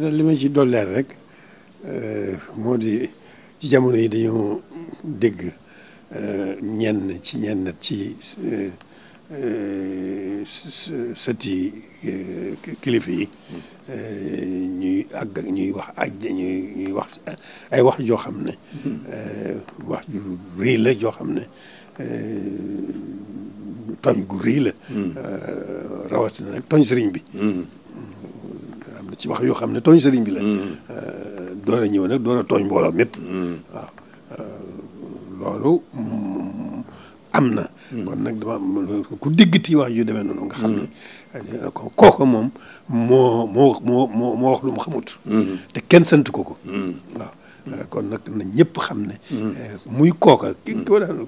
li ma ci dolleer rek moo di ci jamono yi dañoo dégg ñenn ci sëti kilifa yi ñuy wax ay wax joo xam ne wax ju rëy la joo xam ne tooñ gu rëy la rawatina nag tooñ sëriñ bi am na ci wax yoo xam ne tooñ sëriñ bi la door a ñëw nag door a tooñ mbooloo mépp waaw loolu am na kon nag dama ku déggati wax yu demee noonu nga xam ne kooku moom moo wax lu mu xamut te kenn sant ko waaw kon nag na ñëpp xam ne muy kooka ki ko daan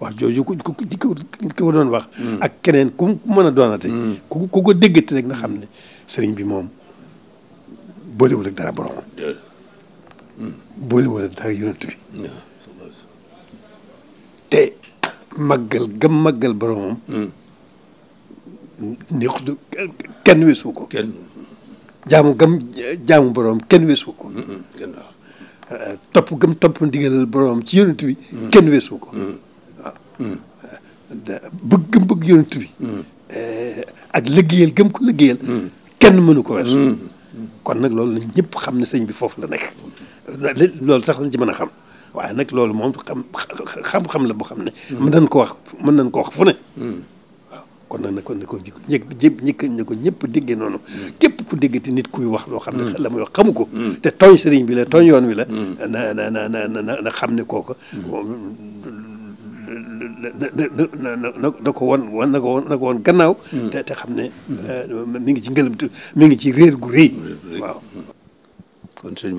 wax jooju ko doon wax ak keneen ku mën a doonate ku ko déggati rek na xam ne sëriñ bi moom boolewul ak dara boromam boolewul ak dara yonent bi te màggal boromam neexut kenn weesu ko jaamu boromam kenn weesu ko waaw topp ndigalal boromam ci yonent bi kenn weesu ko waaw bëgg yonent bi ak liggéeyal gëm ko liggéeyal kenn mënu ko weesu kon nag loolu nañ ñëpp xam ne sëñ bi foofu la nekk loolu sax lañ ci mën a xam waaye nag loolu moom xam-xam la boo xam ne mën nañ ko wax fu ne waaw kon nag ne ko ñëpp déggee noonu képp ku déggati nit kuy wax loo xam ne la muy wax xamu ko te tooñ sëriñ bi la tooñ yoon wi la na xam ne kooku na ko woon gannaaw te xam ne mi ngi ci ngëlëmtu mi ngi ci réer gu rëy waaw kon sëñ